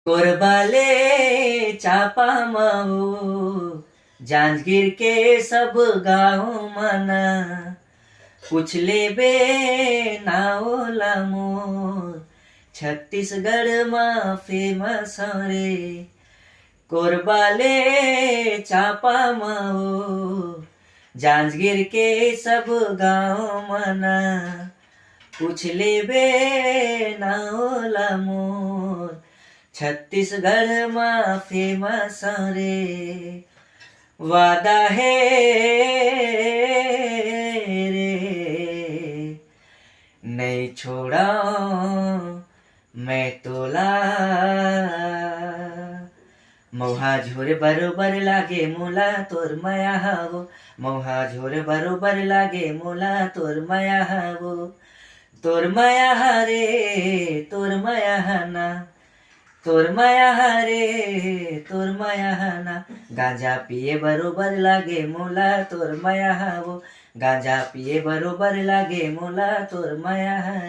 कोरबाले चापा माओ जांजगीर के सब गाँव मना पूछले बे नाओला मोर छत्तीसगढ़ में फेमस रे। कोरबाले चापा माओ जांजगीर के सब गाँव मना पूछले बे नाओला मोर छत्तीसगढ़ में फेमस रे। वादा है रे नहीं छोड़ा मैं तोला मौहा झोरे बरोबर लागे मोला तोर माया हावो मौहा झोरे बरोबर लागे मोला तोर माया हावो तोर माया हारे तोर माया हाना तोर माया हारे तोर माया हाना गांजा पिए बरोबर लागे मोला तोर माया हावो गांजा पिए बरोबर लागे मोला तोर माया हारे।